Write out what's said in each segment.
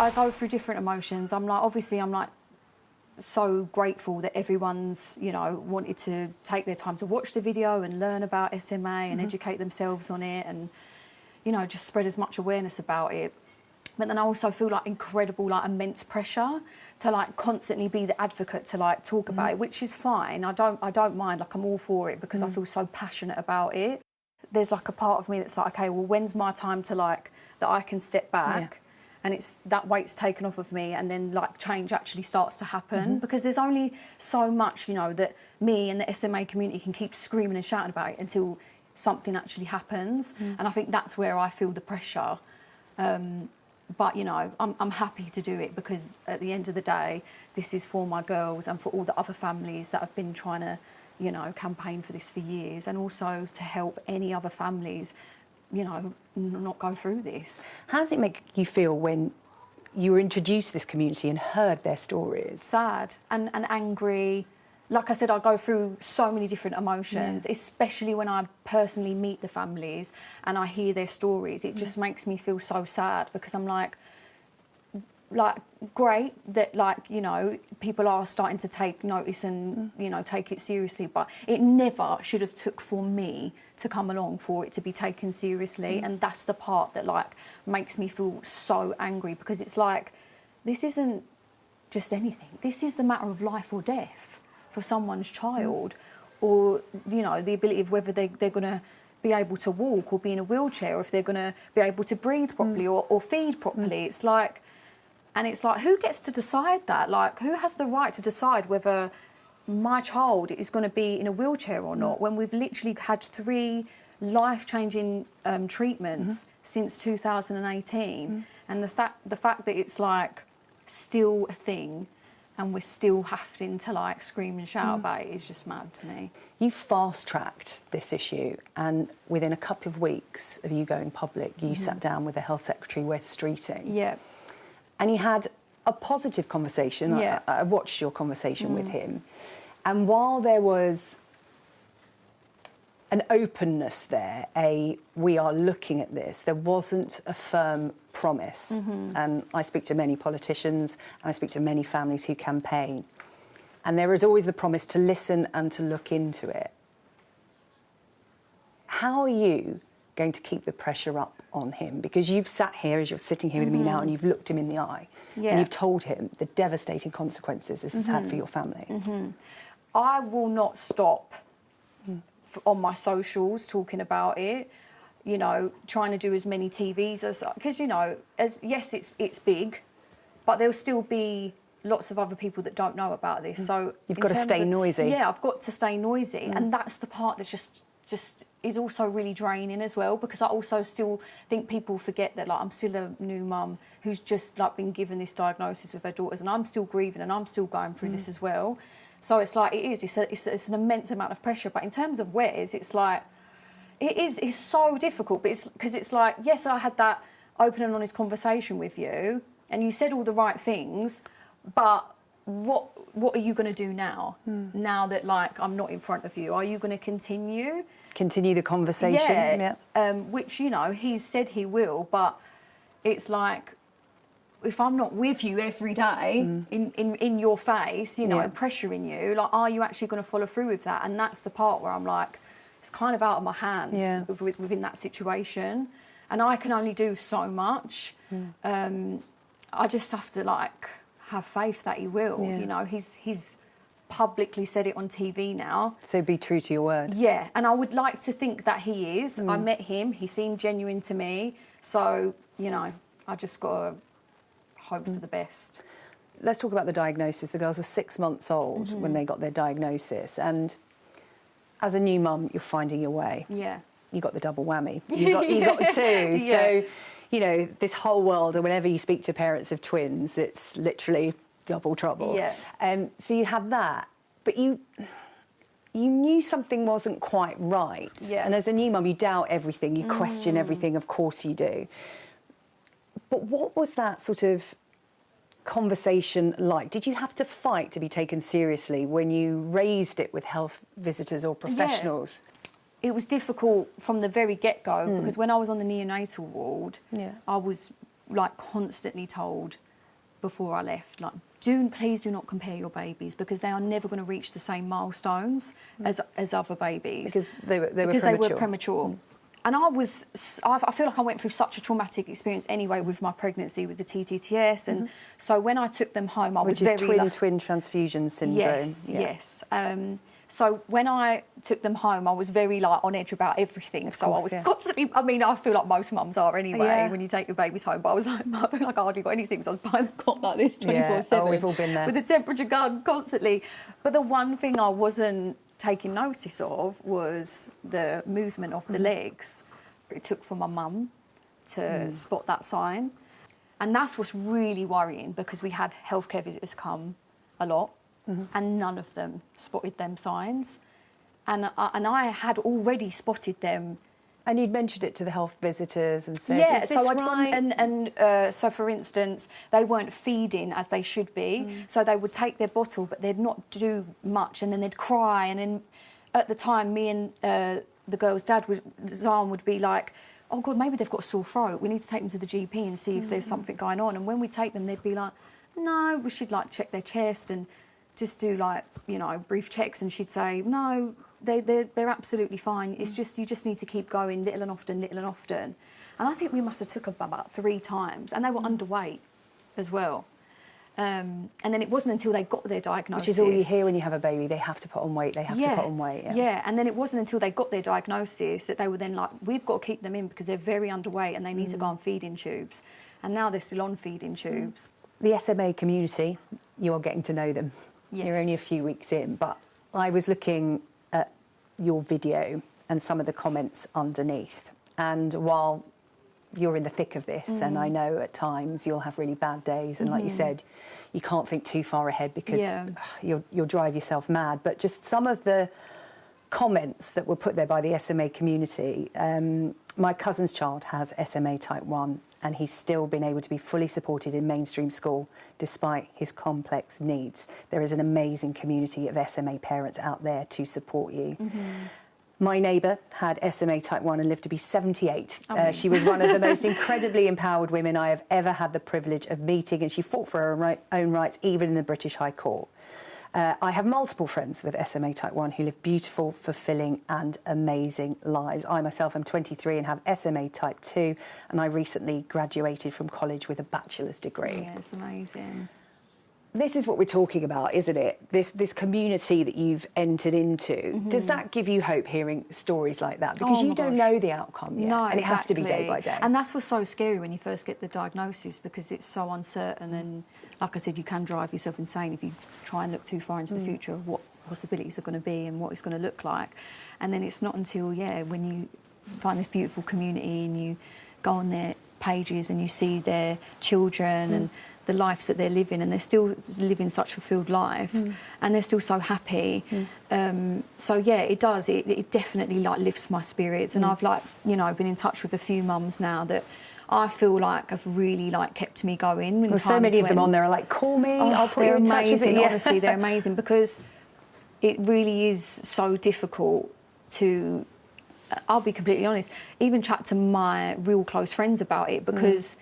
I go through different emotions. I'm like, obviously, I'm like so grateful that everyone's, you know, wanted to take their time to watch the video and learn about SMA and educate themselves on it and, you know, just spread as much awareness about it. But then I also feel like incredible, like immense pressure to like constantly be the advocate to like talk about it, which is fine. I don't mind, like I'm all for it because I feel so passionate about it. There's like a part of me that's like, okay, well, when's my time to like, that I can step back and it's that weight's taken off of me and then like change actually starts to happen because there's only so much, you know, that me and the SMA community can keep screaming and shouting about it until something actually happens. And I think that's where I feel the pressure. But, you know, I'm happy to do it because at the end of the day, this is for my girls and for all the other families that have been trying to, you know, campaign for this for years, and also to help any other families, you know, not go through this. How does it make you feel when you were introduced to this community and heard their stories? Sad and angry. Like I said, I go through so many different emotions, especially when I personally meet the families and I hear their stories. It just makes me feel so sad because I'm like, great that, like, you know, people are starting to take notice and, you know, take it seriously, but it never should have took for me to come along for it to be taken seriously. And that's the part that, like, makes me feel so angry because it's like, this isn't just anything. This is the matter of life or death for someone's child, or, you know, the ability of whether they're going to be able to walk or be in a wheelchair, or if they're going to be able to breathe properly or feed properly. It's like, and it's like, who gets to decide that? Like, who has the right to decide whether my child is going to be in a wheelchair or not, when we've literally had 3 life-changing treatments since 2018, and the fact that it's like still a thing and we're still having to like scream and shout about it is just mad to me. You fast-tracked this issue, and within a couple of weeks of you going public, you sat down with the Health Secretary, Wes Streeting. Yeah. And you had a positive conversation. Yeah. I watched your conversation with him. And while there was an openness there, we are looking at this, there wasn't a firm promise. And I speak to many politicians, and I speak to many families who campaign. And there is always the promise to listen and to look into it. How are you going to keep the pressure up on him? Because you've sat here, as you're sitting here with me now, and you've looked him in the eye, and you've told him the devastating consequences this has had for your family. I will not stop on my socials talking about it, you know, trying to do as many TVs as, because, you know, yes, it's big, but there'll still be lots of other people that don't know about this. So you've got to stay noisy. Yeah, I've got to stay noisy, and that's the part that just is also really draining as well, because I also still think people forget that, like, I'm still a new mum who's just like been given this diagnosis with her daughters, and I'm still grieving and I'm still going through this as well. So it's like, it's an immense amount of pressure. But in terms of Wes, it's like, it's so difficult, but it's because it's like, yes, I had that open and honest conversation with you and you said all the right things, but what are you going to do now? Now that, like, I'm not in front of you, are you going to continue the conversation? Which, you know, he's said he will, but it's like, if I'm not with you every day in your face, you know, and pressuring you, like, are you actually going to follow through with that? And that's the part where I'm like, it's kind of out of my hands within that situation, and I can only do so much. I just have to, like, have faith that he will. You know, he's publicly said it on TV now. So be true to your word. Yeah, and I would like to think that he is. I met him, he seemed genuine to me. So, you know, I just got to hope for the best. Let's talk about the diagnosis. The girls were 6 months old when they got their diagnosis, and as a new mum, you're finding your way. Yeah. You got the double whammy. You got the two. So, you know, this whole world, and whenever you speak to parents of twins, it's literally double trouble. Yeah. So you had that, but you knew something wasn't quite right. Yeah. And as a new mum, you doubt everything, you question everything, of course you do. But what was that sort of conversation like? Did you have to fight to be taken seriously when you raised it with health visitors or professionals? Yeah. It was difficult from the very get-go, because when I was on the neonatal ward, I was, like, constantly told before I left, like, please do not compare your babies, because they are never going to reach the same milestones as other babies. Because they were premature. And I feel like I went through such a traumatic experience anyway with my pregnancy, with the TTTS. And so when I took them home, I was very... Which is twin transfusion syndrome. Yes, yes. So when I took them home, I was very like on edge about everything. So I was constantly, I mean, I feel like most mums are anyway when you take your babies home. But I was like, I feel like I hardly got any sleep. So I was by the clock like this 24/7. Oh, we've all been there. With the temperature gun constantly. But the one thing I wasn't taking notice of was the movement of the legs. It took for my mum to spot that sign. And that's what's really worrying, because we had healthcare visitors come a lot. And none of them spotted them signs, and I had already spotted them. And you'd mentioned it to the health visitors and said, so I'd gone so for instance, they weren't feeding as they should be, so they would take their bottle, but they'd not do much, and then they'd cry, and then at the time, me and the girl's dad, Zan, would be like, oh God, maybe they've got a sore throat. We need to take them to the GP and see if there's something going on. And when we take them, they'd be like, no, we should like check their chest and just do like, you know, brief checks. And she'd say, no, they're absolutely fine. It's just, you just need to keep going little and often, little and often. And I think we must have took them about 3 times, and they were underweight as well. And then it wasn't until they got their diagnosis. Which is all you hear when you have a baby, they have to put on weight, they have to put on weight. Yeah, and then it wasn't until they got their diagnosis that they were then like, we've got to keep them in because they're very underweight and they need to go on feeding tubes. And now they're still on feeding tubes. The SMA community, you are getting to know them. Yes. You're only a few weeks in, but I was looking at your video and some of the comments underneath. And while you're in the thick of this, and I know at times you'll have really bad days, and like you said, you can't think too far ahead because you'll drive yourself mad. But just some of the comments that were put there by the SMA community. My cousin's child has SMA type 1, and he's still been able to be fully supported in mainstream school despite his complex needs. There is an amazing community of SMA parents out there to support you. My neighbour had SMA type 1 and lived to be 78. She was one of the most incredibly empowered women I have ever had the privilege of meeting, and she fought for her own rights, even in the British High Court. I have multiple friends with SMA type 1 who live beautiful, fulfilling and amazing lives. I myself am 23 and have SMA type 2, and I recently graduated from college with a bachelor's degree. Yeah, it's amazing. This is what we're talking about, isn't it? This community that you've entered into. Does that give you hope, hearing stories like that? Because you don't know the outcome yet, and it has to be day by day. And that's what's so scary when you first get the diagnosis, because it's so uncertain, and like I said, you can drive yourself insane if you try and look too far into the future of what possibilities are going to be and what it's going to look like. And then it's not until, when you find this beautiful community and you go on their pages and you see their children and the lives that they're living, and they're still living such fulfilled lives, and they're still so happy. So it does. It definitely like lifts my spirits, and I've been in touch with a few mums now that I feel like have really like kept me going. Well, so many of them on there are like, call me, I'll put you in touch with you. Honestly, they're amazing, because it really is so difficult to, I'll be completely honest, even chat to my real close friends about it, because,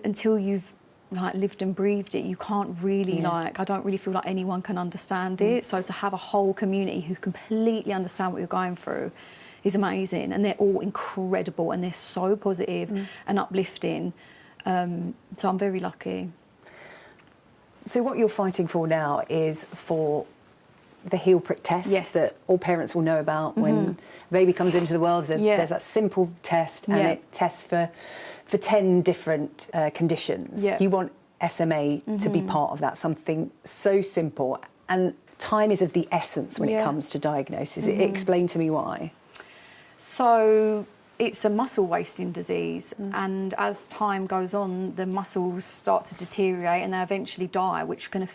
until you've like lived and breathed it, you can't really I don't really feel like anyone can understand it. So to have a whole community who completely understand what you're going through is amazing, and they're all incredible, and they're so positive and uplifting. So I'm very lucky. So what you're fighting for now is for the heel prick test that all parents will know about when a baby comes into the world. There's that simple test, and it tests for 10 different conditions. You want SMA to be part of that, something so simple. And time is of the essence when it comes to diagnosis. Explain to me why. So it's a muscle wasting disease, and as time goes on, the muscles start to deteriorate and they eventually die, which can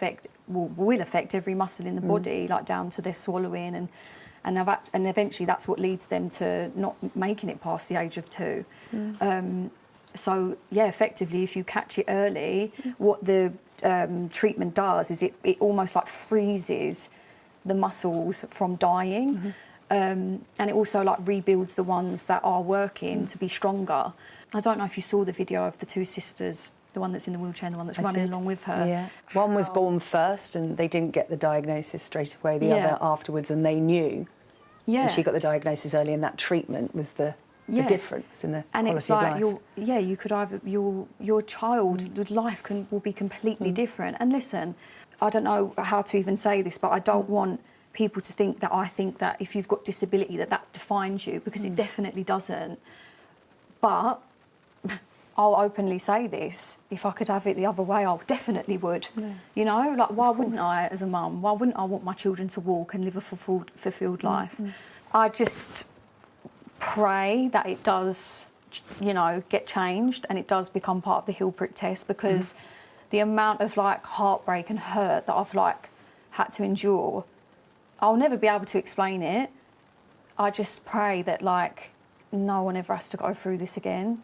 will affect every muscle in the body, like down to their swallowing, and eventually that's what leads them to not making it past the age of 2. So effectively, if you catch it early, what the treatment does is it almost like freezes the muscles from dying. And it also like rebuilds the ones that are working to be stronger. I don't know if you saw the video of the two sisters, the one that's in the wheelchair and the one that's running along with her. Yeah. One was born first and they didn't get the diagnosis straight away, the other afterwards, and they knew. Yeah. And she got the diagnosis early, and that treatment was the difference in the and quality it's like of life. you could either your child's life will be completely different. And listen, I don't know how to even say this, but I don't want people to think that I think that if you've got disability that defines you, because it definitely doesn't. But I'll openly say this, if I could have it the other way, I definitely would. Yeah. You know, like, why wouldn't I, as a mum? Why wouldn't I want my children to walk and live a fulfilled life? I just pray that it does, you know, get changed and it does become part of the heel prick test, because the amount of, like, heartbreak and hurt that I've, like, had to endure, I'll never be able to explain it. I just pray that, like, no one ever has to go through this again.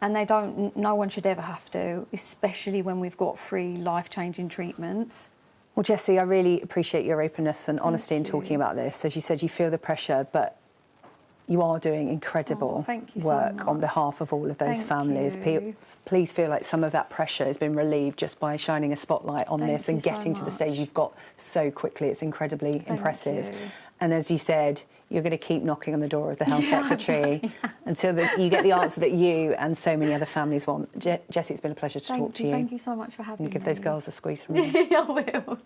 And no one should ever have to, especially when we've got free life-changing treatments. Well, Jesy, I really appreciate your openness and honesty in talking about this. As you said, you feel the pressure, but you are doing incredible work on behalf of all of those families. Please feel like some of that pressure has been relieved just by shining a spotlight on this and getting to the stage you've got so quickly. It's incredibly impressive. And as you said, you're going to keep knocking on the door of the Health Secretary until you get the answer that you and so many other families want. Jesy, it's been a pleasure to talk to you. Thank you so much for having me. And give those girls a squeeze from me. I will.